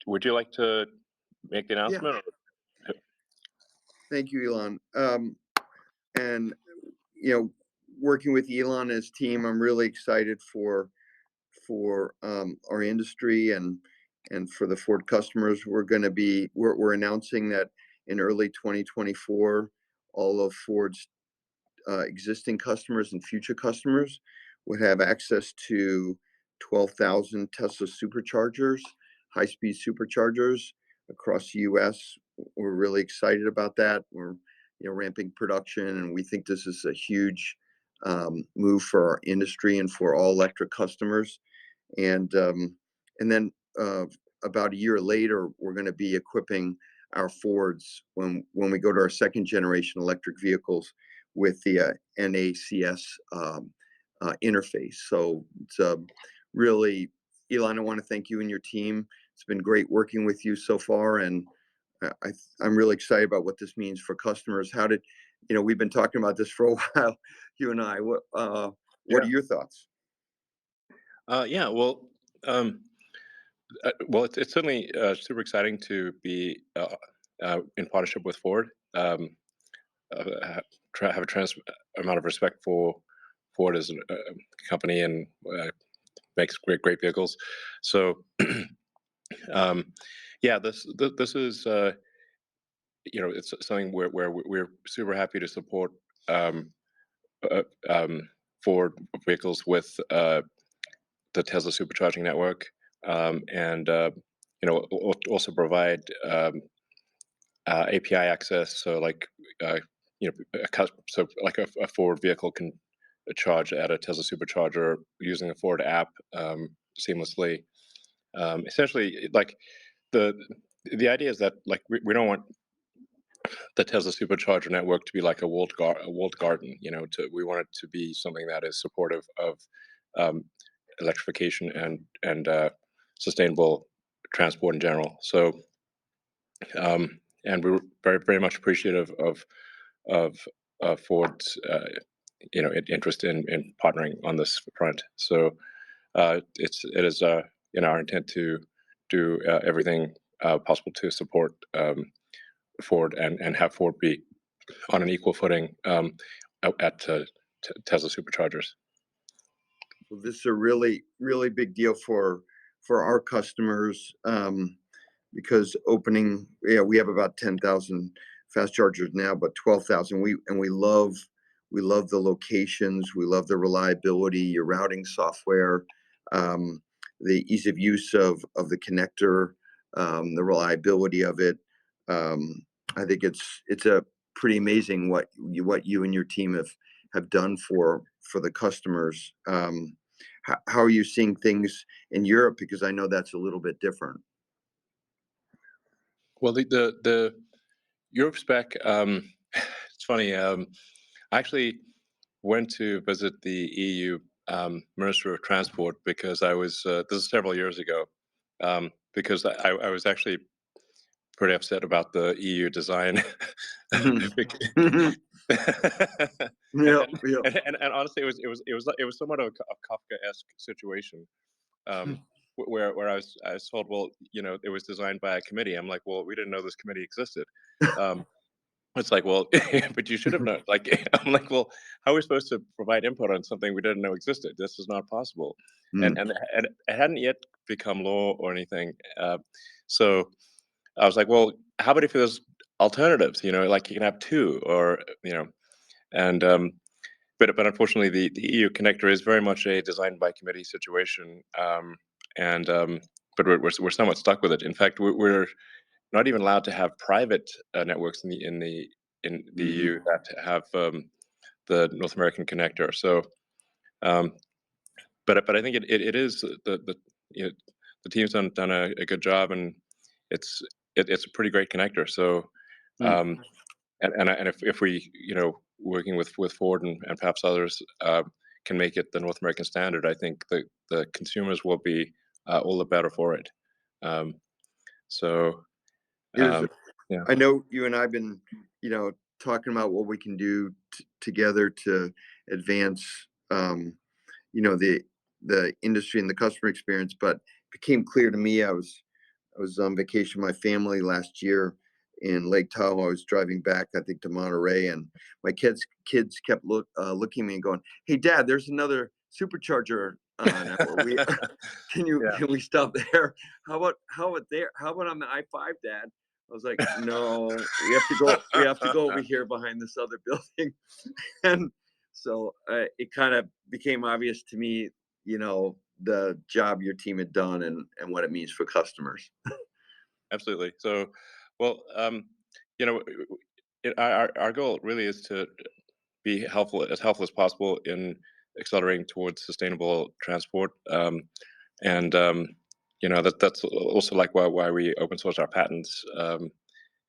would you like to make the Yeah. announcement? Thank you, Elon. And working with Elon and his team, I'm really excited for our industry and for the Ford customers. We're announcing that in early 2024, all of Ford's existing customers and future customers would have access to 12,000 Tesla superchargers, high-speed superchargers across the U.S. We're really excited about that. We're ramping production, and we think this is a huge move for our industry and for all electric customers. And then about a year later, we're going to be equipping our Fords when we go to our second generation electric vehicles with the NACS interface. So it's really, Elon, I want to thank you and your team. It's been great working with you so far, and I'm really excited about what this means for customers. We've been talking about this for a while, you and I. What are your thoughts? Yeah, well, it's certainly super exciting to be in partnership with Ford. Have a tremendous amount of respect for Ford as a company, and makes great vehicles. So, yeah, this is it's something where we're super happy to support Ford vehicles with the Tesla supercharging network, and also provide API access. So like a Ford vehicle can charge at a Tesla supercharger using the Ford app seamlessly. Essentially, like the idea is that like we don't want the Tesla supercharger network to be like a walled garden. We want it to be something that is supportive of electrification and sustainable transport in general. So, and we're very much appreciative of Ford's interest in partnering on this front. So it is our intent to do everything possible to support Ford and have Ford be on an equal footing at Tesla superchargers. Well, this is a really, really big deal for our customers, because we have about 10,000 fast chargers now, but 12,000. We love the locations. We love the reliability, your routing software, the ease of use of the connector, the reliability of it. I think it's a pretty amazing what you and your team have done for the customers. How are you seeing things in Europe? Because I know that's a little bit different. Well, the Europe spec, it's funny. I actually went to visit the EU Minister of Transport because I was this is several years ago, because I was actually pretty upset about the EU design. Yeah. And honestly, it was somewhat of a Kafka-esque situation, where I was told, well, it was designed by a committee. I'm like, well, we didn't know this committee existed. It's like, well, but you should have known. Like, I'm like, well, how are we supposed to provide input on something we didn't know existed? This is not possible. And it hadn't yet become law or anything. So I was like, well, how about if there's alternatives? Like you can have two, or and but unfortunately, the EU connector is very much a design by committee situation, but we're somewhat stuck with it. In fact, we're not even allowed to have private networks in the EU that have the North American connector. So, but I think it is the team's done a good job, and it's a pretty great connector. So, and if we working with Ford and perhaps others can make it the North American standard, I think the consumers will be all the better for it. So. Yeah. I know you and I've been, talking about what we can do together to advance, the industry and the customer experience. But it became clear to me, I was was on vacation with my family last year in Lake Tahoe. I was driving back, I think, to Monterey, and my kids kept looking at me and going, "Hey, Dad, there's another supercharger. We Yeah. can we stop there? How about there? How about on the I-5, Dad?" I was like, "No, we have to go over here behind this other building." And so it kind of became obvious to me, the job your team had done and what it means for customers. Absolutely. So, well, you know, our goal really is to be helpful as possible in accelerating towards sustainable transport. And that's also like why we open source our patents,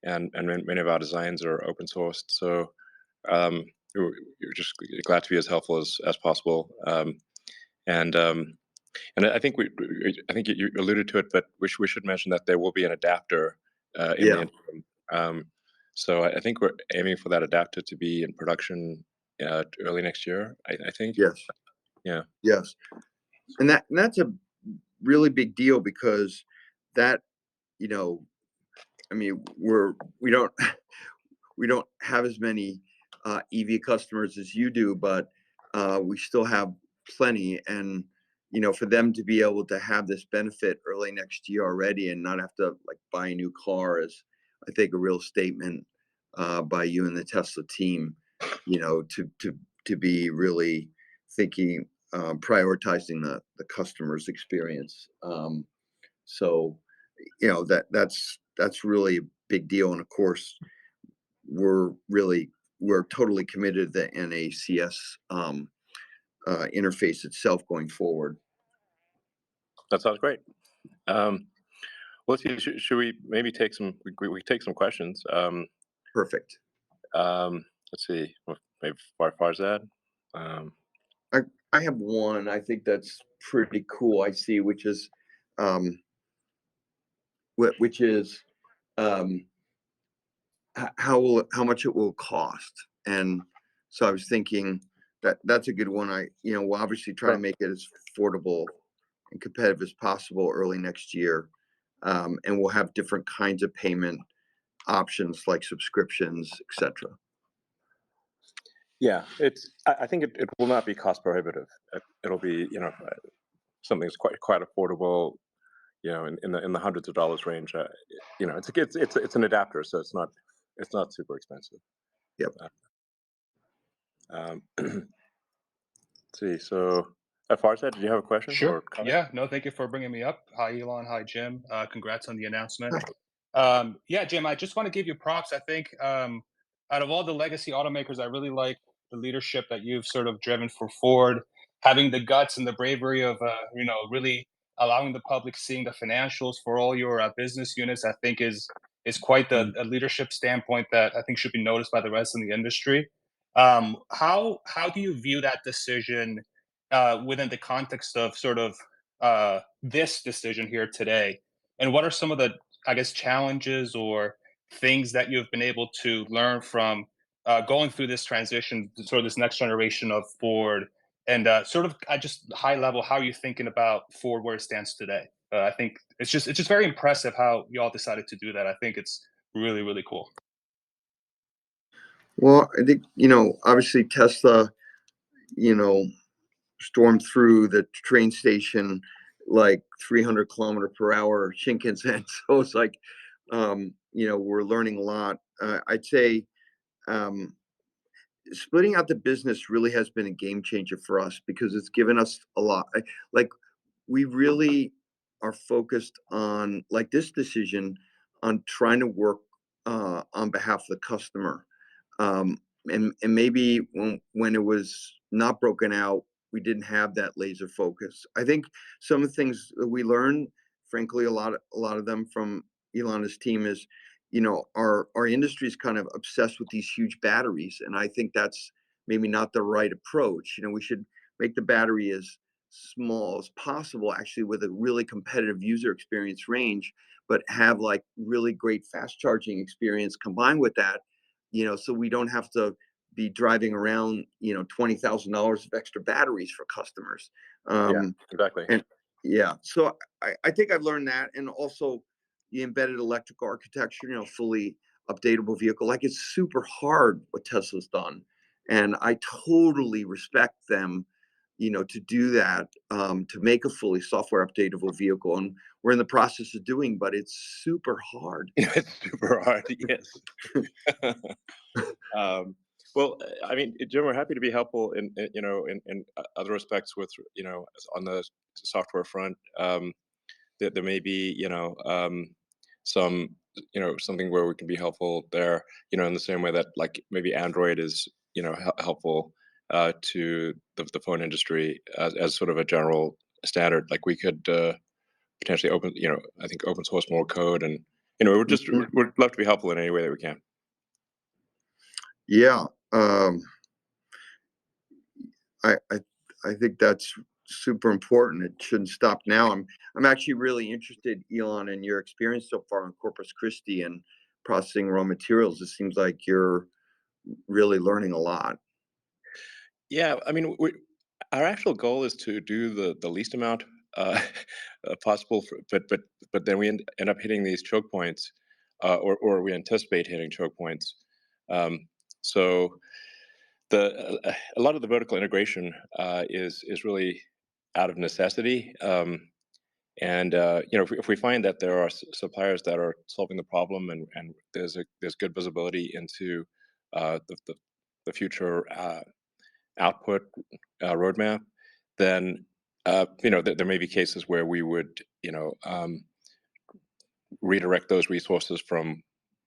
and many of our designs are open sourced. So um, we're just glad to be as helpful as possible. And I think I think you alluded to it, but we should mention that there will be an adapter in the Yeah. interim. So I think we're aiming for that adapter to be in production early next year. I think. Yes. Yeah. Yes. And that's a really big deal because that, you know, I mean, we don't we don't have as many EV customers as you do, but we still have plenty. And for them to be able to have this benefit early next year already and not have to like buy a new car is, I think, a real statement by you and the Tesla team. To be really thinking, prioritizing the customer's experience. So that's really a big deal. And of course, we're totally committed to the NACS interface itself going forward. That sounds great. Um, let's see. Should we maybe take some? We take some questions. Perfect. Let's see. Maybe Farzad. Um, I I have one. I think that's pretty cool. I see, um, which is um, how much it will cost. And so I was thinking that's a good one. We'll obviously try to sure. make it as affordable and competitive as possible early next year. And we'll have different kinds of payment options like subscriptions, etc. Yeah, it's. I think it will not be cost prohibitive. It'll be something that's quite affordable. In the hundreds of dollars range. It's an adapter, so it's not super expensive. Yep. Let's see. So, Farzad, did you have a question Sure. or comment? Yeah. No, thank you for bringing me up. Hi, Elon. Hi, Jim. Congrats on the announcement. Hi. Yeah, Jim, I just want to give you props. I think out of all the legacy automakers, I really like the leadership that you've sort of driven for Ford, having the guts and the bravery of, really allowing the public seeing the financials for all your business units. I think is quite the Mm. a leadership standpoint that I think should be noticed by the rest of the industry. How do you view that decision within the context of sort of this decision here today? And what are some of the, I guess, challenges or things that you've been able to learn from going through this transition to sort of this next generation of Ford? And sort of, I just high level, how are you thinking about Ford where it stands today? I think it's just very impressive how y'all decided to do that. I think it's really really cool. Well, I think, obviously Tesla, you know, stormed through the train station like 300 km/h Shinkansen. So it's like, we're learning a lot. I'd say um, splitting out the business really has been a game changer for us because it's given us a lot. Like we really are focused on like this decision on trying to work on behalf of the customer. And maybe when it was not broken out, we didn't have that laser focus. I think some of the things that we learned, frankly, a lot of them from Elon's team is, our industry is kind of obsessed with these huge batteries, and I think that's maybe not the right approach. We should make the battery as small as possible, actually, with a really competitive user experience range, but have like really great fast charging experience combined with that, so we don't have to be driving around, $20,000 of extra batteries for customers. Yeah, Um, exactly. and yeah, so I think I've learned that. And also, the embedded electrical architecture, fully updatable vehicle. Like, it's super hard what Tesla's done, and I totally respect them, to do that, to make a fully software updatable vehicle, and we're in the process of doing, but it's super hard. It's super hard, yes. Well, I mean, Jim, we're happy to be helpful in other respects with, on the software front. There may be, some, something where we can be helpful there, in the same way that like maybe Android is, helpful to the phone industry as sort of a general standard. Like we could potentially open, I think open source more code, and we'd love to be helpful in any way that we can. Yeah. I think that's super important. It shouldn't stop now. I'm actually really interested, Elon, in your experience so far in Corpus Christi and processing raw materials. It seems like you're really learning a lot. Yeah, I mean, our actual goal is to do the least amount possible, but then we end up hitting these choke points, or we anticipate hitting choke points. So a lot of the vertical integration is really out of necessity. And if we find that there are suppliers that are solving the problem, and there's good visibility into the future output roadmap, then there may be cases where we would redirect those resources from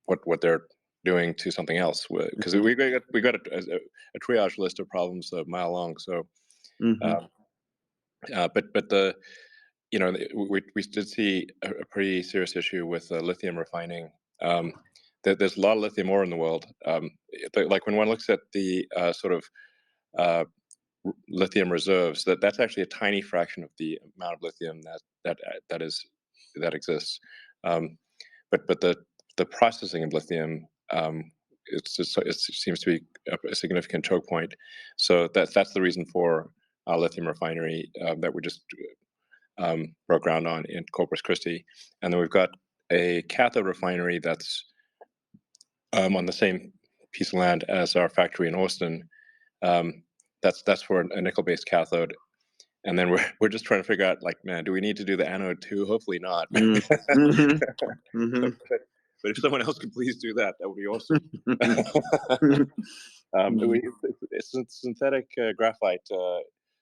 what they're doing to something else, because we got a triage list of problems a mile long. So, but the we did see a pretty serious issue with lithium refining. There's a lot of lithium ore in the world. Like when one looks at the sort of lithium reserves, that's actually a tiny fraction of the amount of lithium that exists. But the processing of lithium, it seems to be a significant choke point. So that's the reason for our lithium refinery that we just broke ground on in Corpus Christi, and then we've got a cathode refinery that's on the same piece of land as our factory in Austin. That's for a nickel-based cathode, and then we're just trying to figure out, like, man, do we need to do the anode too? Hopefully not. But if someone else could please do that, that would be awesome. Synthetic graphite.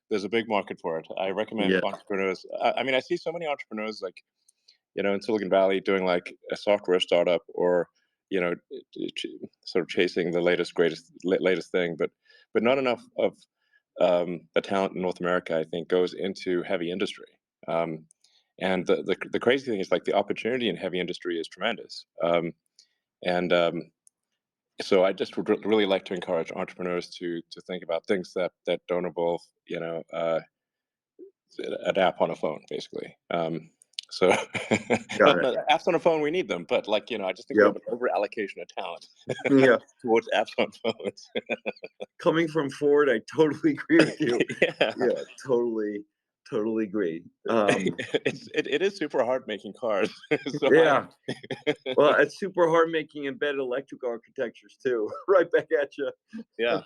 There's a big market for it. I recommend entrepreneurs. I mean, I see so many entrepreneurs, like, in Silicon Valley doing like a software startup, or sort of chasing the latest thing, but not enough of the talent in North America, I think, goes into heavy industry. And the crazy thing is, like, the opportunity in heavy industry is tremendous. So I just would really like to encourage entrepreneurs to think about things that don't involve, an app on a phone, basically. So apps on a phone, we need them, but, like, I just think we have an over allocation of talent towards apps on phones. Coming from Ford, I totally agree with you. Yeah, totally agree. It is super hard making cars. So well, it's super hard making embedded electrical architectures too. Right back at you. Yeah,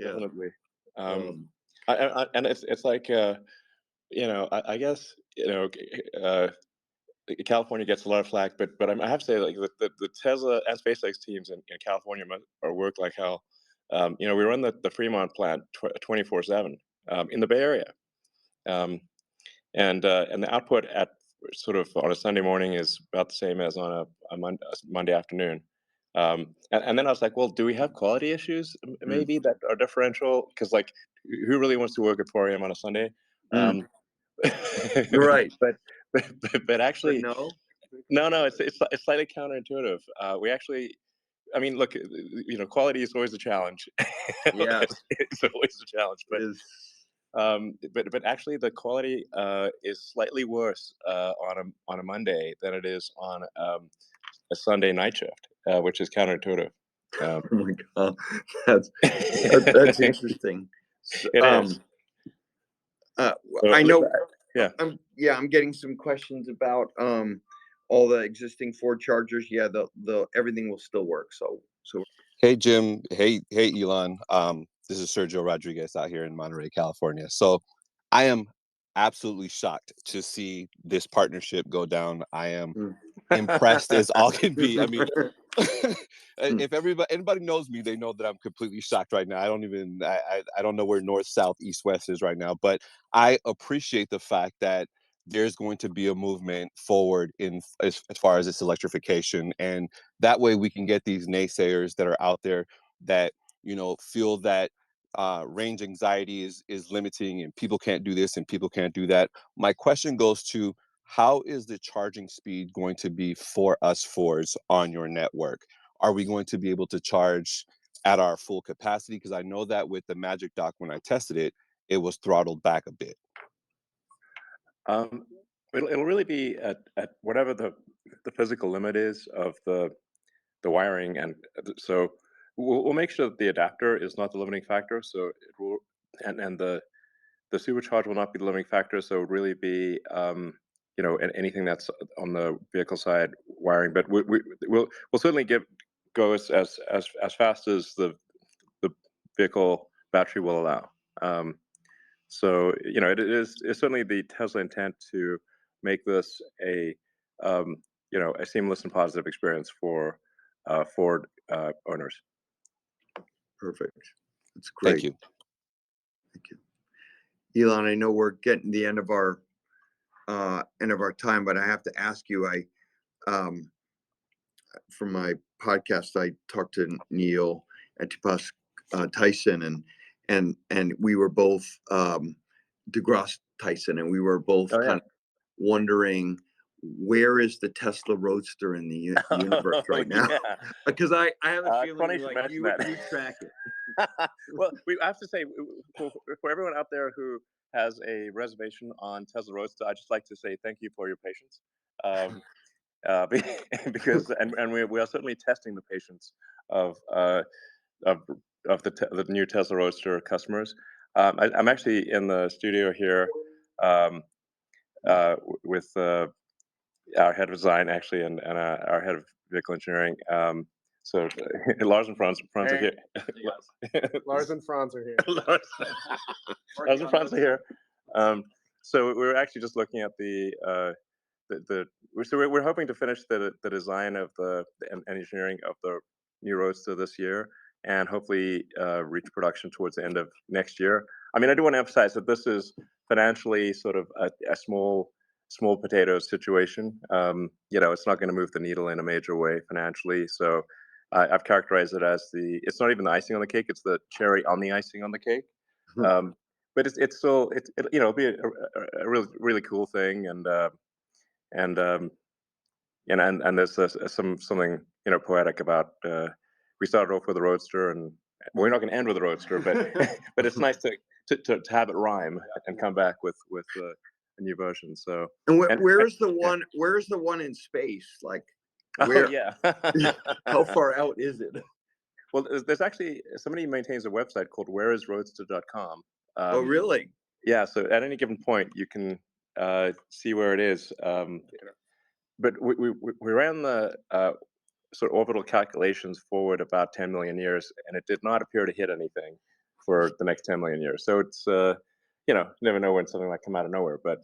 definitely. And it's like, I guess, California gets a lot of flack, but I have to say, like, the Tesla and SpaceX teams in California are work like hell. We run the Fremont plant 24/7 in the Bay Area, and the output at sort of on a Sunday morning is about the same as on a Monday afternoon. And then I was like, well, do we have quality issues maybe that are differential? Because, like, who really wants to work at 4 a.m. on a Sunday? You're right, but actually, no, it's slightly counterintuitive. We actually, I mean, look, quality is always a challenge. It's always a challenge, but actually the quality is slightly worse on a Monday than it is on a Sunday night shift, which is counterintuitive. Oh my God, that's interesting. It is. I know. I'm getting some questions about all the existing Ford chargers, yeah, the everything will still work. So Hey Jim, hey Elon. This is Sergio Rodriguez out here in Monterey, California. So I am absolutely shocked to see this partnership go down. I am impressed as all can be. I mean, if anybody knows me, they know that I'm completely shocked right now. I don't know where north, south, east, west is right now, but I appreciate the fact that there's going to be a movement forward in as far as this electrification, and that way we can get these naysayers that are out there that feel that range anxiety is limiting and people can't do this and people can't do that. My question goes to, how is the charging speed going to be for us Fords on your network? Are we going to be able to charge at our full capacity? Because I know that with the Magic Dock, when I tested it, it was throttled back a bit. It'll really be at whatever the physical limit is of the wiring, and so we'll make sure that the adapter is not the limiting factor. So it will, and the supercharge will not be the limiting factor. So it would really be anything that's on the vehicle side wiring. But we'll certainly go as fast as the vehicle battery will allow. So it's certainly the Tesla intent to make this a seamless and positive experience for Ford owners. perfect. That's great. Thank you. Thank you, Elon. I know we're getting the end of our time, but I have to ask you. For my podcast, I talked to Neil Antipas Tyson, and we were both deGrasse Tyson, and we were both kind of wondering, where is the Tesla Roadster in the universe right now? Because I have a feeling like you track it. Well, I have to say, for everyone out there who has a reservation on Tesla Roadster, I'd just like to say thank you for your patience. Because we are certainly testing the patience of the new Tesla Roadster customers. I'm actually in the studio here with our head of design, actually, and our head of vehicle engineering. So Lars and Franz are here. Lars and Franz are here. Lars and Franz are here. So we're actually just looking at so we're hoping to finish the design of the engineering of the new Roadster this year, and hopefully reach production towards the end of next year. I mean, I do want to emphasize that this is financially sort of a small potatoes situation. It's not going to move the needle in a major way financially. So I've characterized it as it's not even the icing on the cake; it's the cherry on the icing on the cake. But it's still it'll be a really really cool thing, and there's something poetic about we started off with the Roadster, and we're not going to end with the Roadster, but but it's nice to have it rhyme and come back with a new version. So where's the one? Where's the one in space? Like, where? How far out is it? Well, there's actually somebody maintains a website called whereisroadster.com. Oh, really? Yeah. So at any given point, you can see where it is. But we ran the sort of orbital calculations forward about 10 million years, and it did not appear to hit anything for the next 10 million years. So it's never know when something might come out of nowhere, but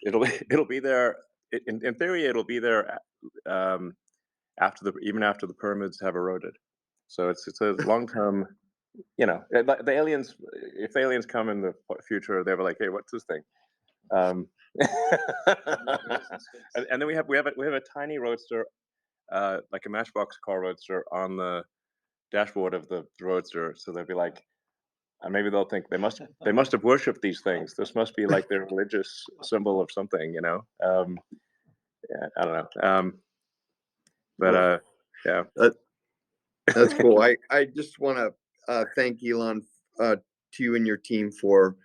it'll be there. In theory, it'll be there even after the pyramids have eroded. So it's a long term. The aliens, if the aliens come in the future, they were like, hey, what's this thing? And then we have a tiny Roadster, like a Matchbox car Roadster, on the dashboard of the Roadster. So they'll be like, maybe they'll think they must have worshipped these things. This must be like their religious symbol of something, Yeah, I don't know. But yeah, that's cool. I just want to thank Elon, to you and your team for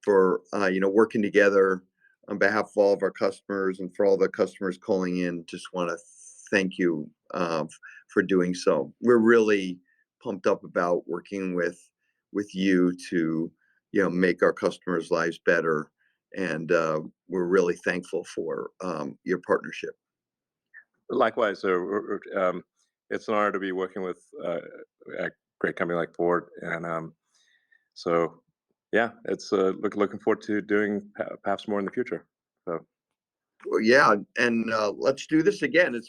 working together on behalf of all of our customers, and for all the customers calling in. Just want to thank you for doing so. We're really pumped up about working with you to make our customers' lives better, and we're really thankful for your partnership. Likewise. So it's an honor to be working with a great company like Ford, and so yeah, it's looking forward to doing perhaps more in the future. So. Well, yeah, and let's do this again.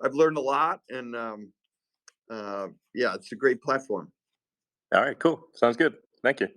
I've learned a lot, and yeah, it's a great platform. All right, cool. Sounds good. Thank you.